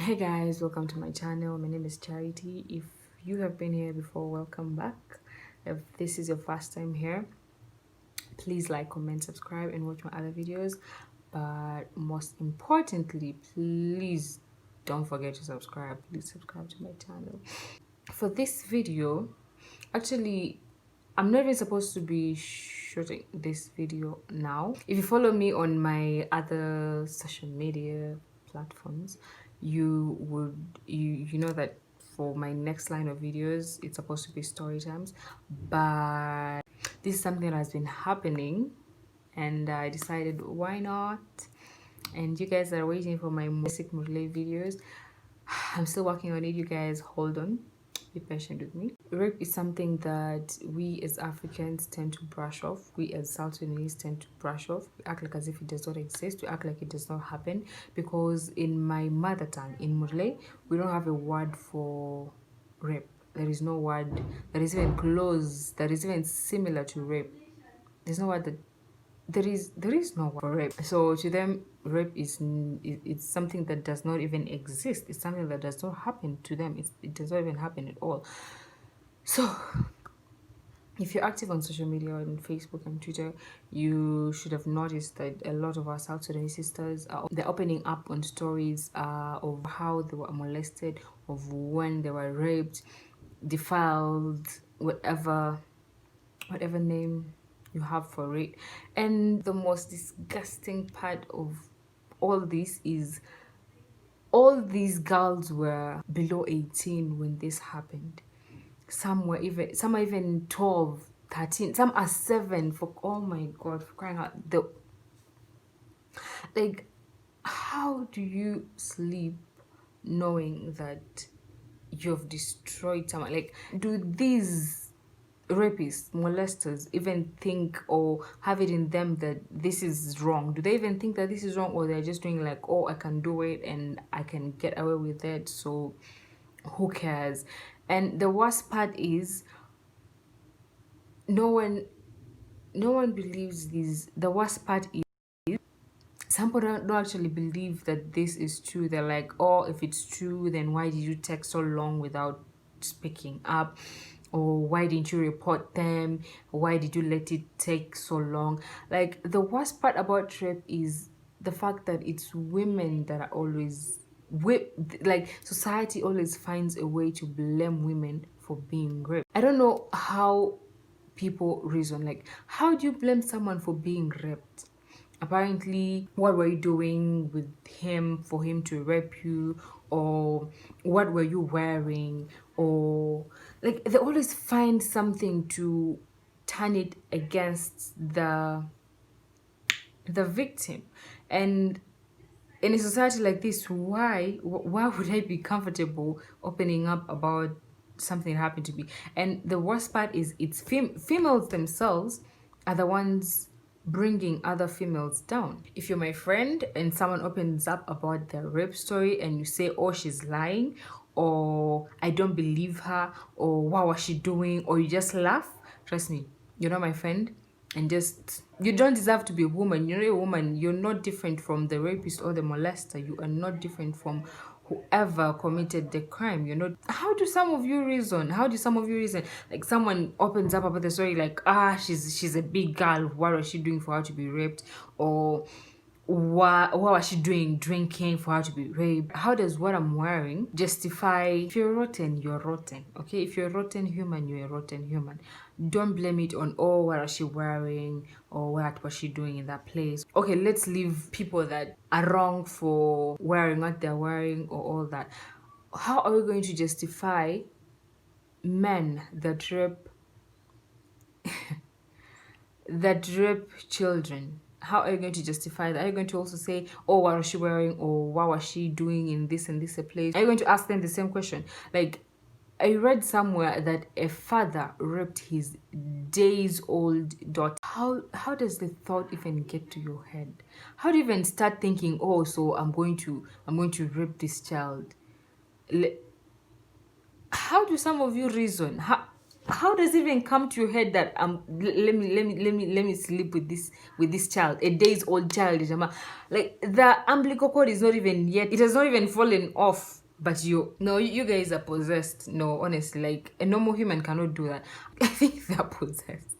Hey guys, welcome to my channel. My name is Charity. If you have been here before, welcome back. If this is your first time here, please like, comment, subscribe, and watch my other videos. But most importantly, please don't forget to subscribe. Please subscribe to my channel. For this video, actually, I'm not even supposed to be shooting this video now. If you follow me on my other social media platforms, you know that for my next line of videos it's supposed to be story times, but this is something that has been happening and I decided why not. And you guys are waiting for my basic Murle videos. I'm still working on it, you guys. Hold on, be patient with me. Rape is something that we as Africans tend to brush off. We as South Sudanese tend to brush off. We act like as if it does not exist. We act like it does not happen, because in my mother tongue, in Murle, we don't have a word for rape. There is no word that is even close, that is even similar to rape. There's no word that there is no word for rape. So to them, rape is it's something that does not even exist. It's something that does not happen to them. It does not even happen at all. So if you're active on social media, on Facebook and Twitter, you should have noticed that a lot of our South Sudanese sisters they're opening up on stories of how they were molested, of when they were raped, defiled, whatever name you have for it. And the most disgusting part of all this is all these girls were below 18 when this happened. Some are even 12, 13, some are 7. For oh my god, for crying out, like, how do you sleep knowing that you've destroyed someone? Like, do these rapists, molesters even think or have it in them that this is wrong? Do they even think that this is wrong, or they're just doing like, oh, I can do it and I can get away with it, so who cares? And the worst part is no one believes these. The worst part is some people don't actually believe that this is true. They're like, oh, if it's true, then why did you take so long without speaking up? Or why didn't you report them? Why did you let it take so long? Like, the worst part about rape is the fact that it's women that are always like, society always finds a way to blame women for being raped. I don't know how people reason. Like, how do you blame someone for being raped? Apparently, what were you doing with him for him to rape you? Or what were you wearing? Or like, they always find something to turn it against the victim. And in a society like this, why would I be comfortable opening up about something that happened to me? And the worst part is it's females themselves are the ones bringing other females down. If you're my friend and someone opens up about their rape story and you say, oh, she's lying, or I don't believe her, or what was she doing, or you just laugh, trust me, you're not my friend. And just, you don't deserve to be a woman. You're not a woman. You're not different from the rapist or the molester. You are not different from whoever committed the crime. You're not. How do some of you reason? Like, someone opens up about the story like, she's a big girl, what was she doing for her to be raped? Or what was she doing drinking for her to be raped? How does what I'm wearing justify? If you're rotten, you're rotten. Okay, if you're a rotten human, you're a rotten human. Don't blame it on, oh, what was she wearing, or what was she doing in that place. Okay, let's leave people that are wrong for wearing what they're wearing or all that. How are we going to justify men that rape children? How are you going to justify that? Are you going to also say, oh, what was she wearing, or what was she doing in this and this place? Are you going to ask them the same question? Like, I read somewhere that a father raped his days-old daughter. How does the thought even get to your head? How do you even start thinking, oh, so I'm going to rape this child? How do some of you reason? How does it even come to your head that let me sleep with this child, a days old child, Ijama? Like the umbilical cord is not even yet, it has not even fallen off, but you guys are possessed. No, honestly, like a normal human cannot do that. I think they're possessed.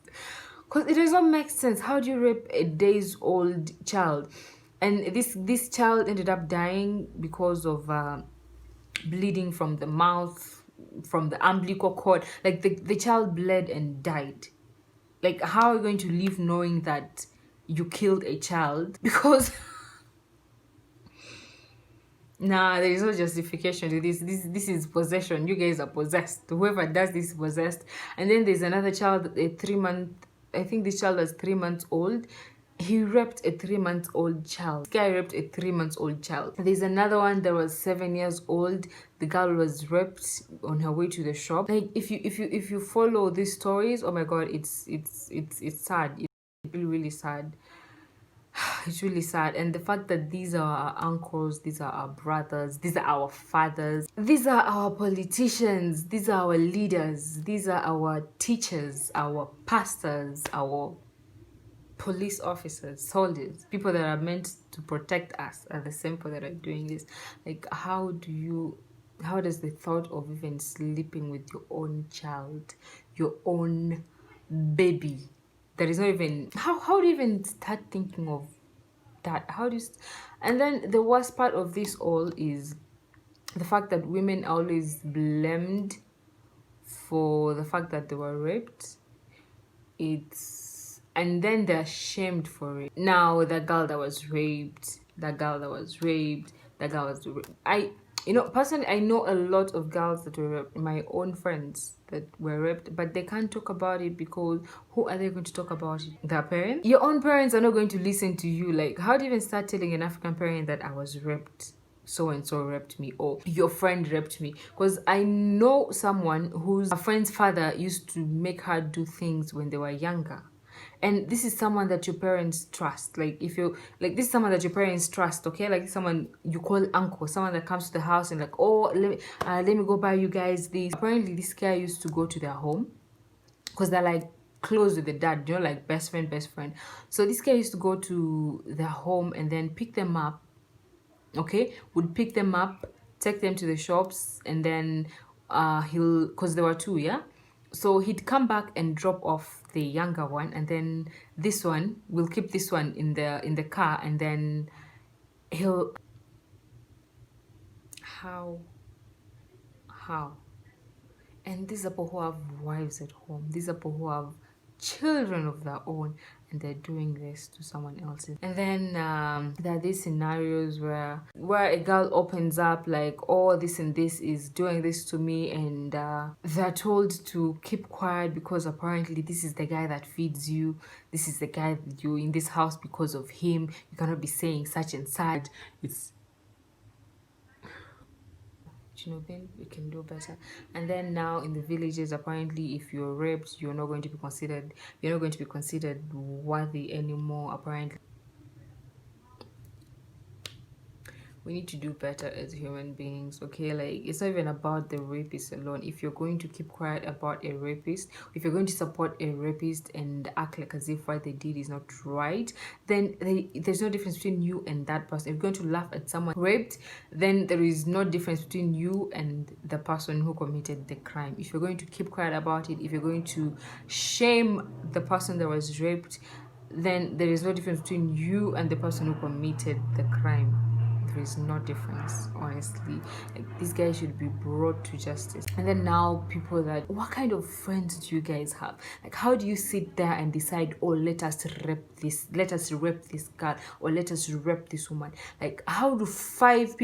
Because it does not make sense. How do you rape a days old child? And this child ended up dying because of bleeding from the mouth, from the umbilical cord. Like the child bled and died. Like, how are you going to live knowing that you killed a child? Because nah, there is no justification to this. This is possession. You guys are possessed. Whoever does this is possessed. And then there's another child, a 3 month. I think this child was 3 months old. He raped a 3 month old child. This guy raped a 3 months old child. There's another one that was 7 years old. The girl was raped on her way to the shop. Like, if you follow these stories, oh my god, it's sad. It's really, really sad. It's really sad. And the fact that these are our uncles, these are our brothers, these are our fathers, these are our politicians, these are our leaders, these are our teachers, our pastors, our police officers, soldiers, people that are meant to protect us are the same people that are doing this. Like, how does the thought of even sleeping with your own child, your own baby, that is not even, how do you even start thinking of that? How do you and then the worst part of this all is the fact that women are always blamed for the fact that they were raped. And then they're shamed for it. Now the girl that was raped, personally, I know a lot of girls that were raped, my own friends that were raped, but they can't talk about it because who are they going to talk about it? Their parents? Your own parents are not going to listen to you. Like, how do you even start telling an African parent that I was raped? So and so raped me, or your friend raped me? Because I know someone whose friend's father used to make her do things when they were younger. And this is someone that your parents trust. Like, if you like, this is someone that your parents trust, okay? Like, someone you call uncle, someone that comes to the house and like, oh, let me go buy you guys this. Apparently this guy used to go to their home because they're like close with the dad, like best friend. So this guy used to go to their home and then pick them up, okay? Would pick them up, take them to the shops, and then because there were two, yeah? So he'd come back and drop off the younger one, and then this one, we'll keep this one in the car, and then he'll how and these are people who have wives at home, these are people who have children of their own, and they're doing this to someone else's. And then there are these scenarios where a girl opens up like, oh, this and this is doing this to me, and they're told to keep quiet because apparently this is the guy that feeds you, this is the guy that you're in this house because of him, you cannot be saying such and such. It's, then we can do better. And then now in the villages, apparently if you're raped, you're not going to be considered worthy anymore. Apparently we need to do better as human beings, okay? Like, it's not even about the rapist alone. If you're going to keep quiet about a rapist, if you're going to support a rapist and act like as if what they did is not right, then there's no difference between you and that person. If you're going to laugh at someone raped, then there is no difference between you and the person who committed the crime. If you're going to keep quiet about it, if you're going to shame the person that was raped, then there is no difference between you and the person who committed the crime. There is no difference, honestly. Like, these guys should be brought to justice. And then now people that, what kind of friends do you guys have? Like, how do you sit there and decide, oh, let us rep this girl, or let us rep this woman? Like, how do five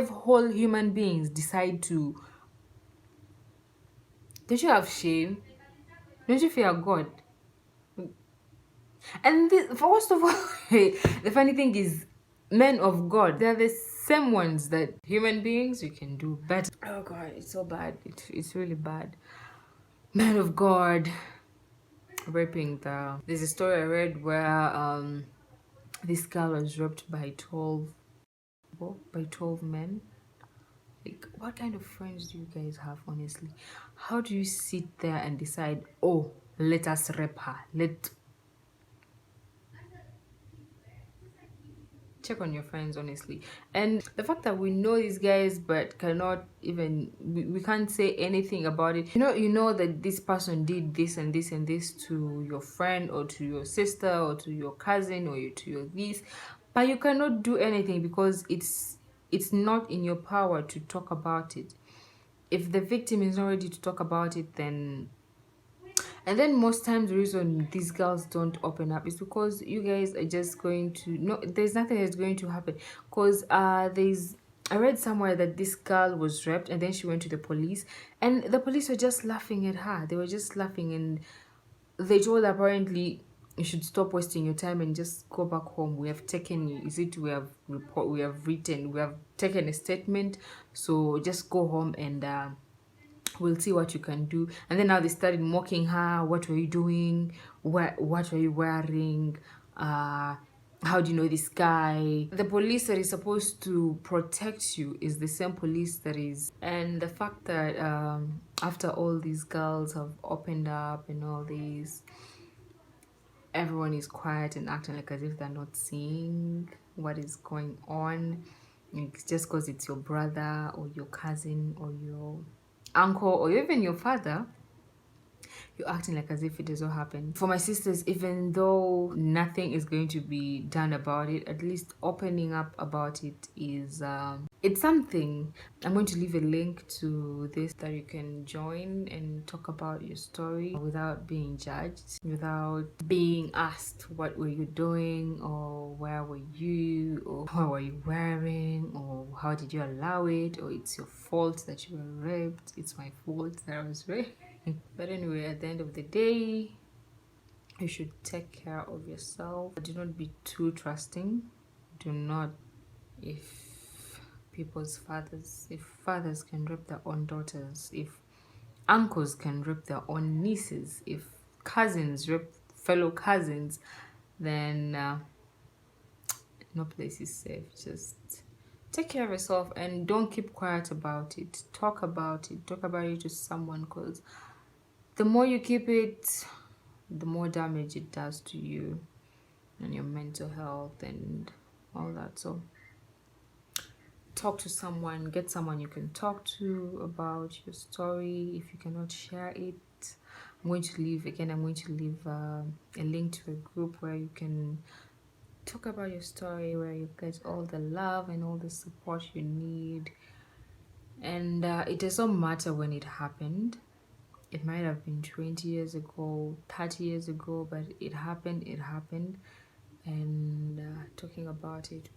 whole human beings decide to? Don't you have shame? Don't you fear God? And this, first of all, the funny thing is, men of God, they're the same ones that human beings, you can do better. Oh God, it's so bad. It's really bad. Men of God raping there's a story I read where this girl was raped by 12 men. Like, what kind of friends do you guys have, honestly? How do you sit there and decide, oh, let us rep her? Check on your friends, honestly. And the fact that we know these guys but cannot even, we can't say anything about it. You know that this person did this and this and this to your friend or to your sister or to your cousin or to your this, but you cannot do anything because it's not in your power to talk about it. If the victim is not ready to talk about it, then and then most times the reason these girls don't open up is because you guys are just going to no, there's nothing that's going to happen. Because there's I read somewhere that this girl was raped and then she went to the police, and the police were just laughing at her. They were just laughing, and they told her, apparently, you should stop wasting your time and just go back home. We have taken you. Is it we have written, we have taken a statement, so just go home and we'll see what you can do. And then now they started mocking her. What were you doing? What were you wearing? How do you know this guy? The police that is supposed to protect you is the same police that is. And the fact that after all these girls have opened up and all these, everyone is quiet and acting like as if they're not seeing what is going on. It's just because it's your brother or your cousin or your uncle or even your father, you're acting like as if it does not happen. For my sisters, even though nothing is going to be done about it, at least opening up about it is it's something. I'm going to leave a link to this that you can join and talk about your story without being judged, without being asked what were you doing or where were you or what were you wearing or how did you allow it, or it's your fault that you were raped, it's my fault that I was raped. But anyway, at the end of the day, you should take care of yourself. Do not be too trusting. Do not, if if fathers can rape their own daughters, if uncles can rape their own nieces, if cousins rape fellow cousins, then no place is safe. Just take care of yourself and don't keep quiet about it. Talk about it. Talk about it to someone, because the more you keep it, the more damage it does to you and your mental health and all that. So talk to someone, get someone you can talk to about your story. If you cannot share it, I'm going to leave a link to a group where you can talk about your story, where you get all the love and all the support you need. And it doesn't matter when it happened. It might have been 20 years ago, 30 years ago, but it happened. And talking about it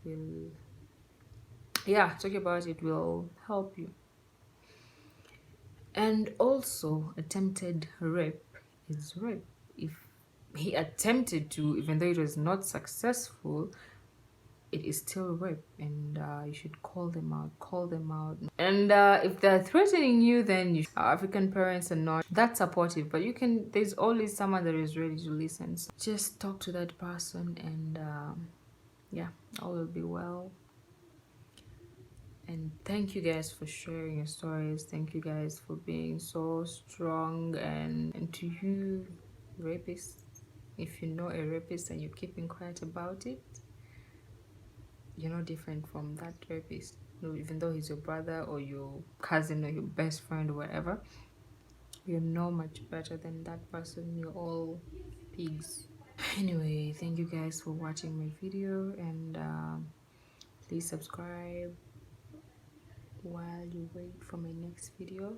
will help you. And also, attempted rape is rape. If he attempted to, even though it was not successful, it is still rape, and you should call them out. And if they're threatening you, then African parents are not that supportive, but there's always someone that is ready to listen. So just talk to that person, and yeah, all will be well. And thank you guys for sharing your stories. Thank you guys for being so strong. And to you rapists, if you know a rapist and you're keeping quiet about it, you're not different from that rapist. No, even though he's your brother or your cousin or your best friend or whatever, you're no much better than that person. You're all pigs. Anyway, thank you guys for watching my video, and please subscribe while you wait for my next video.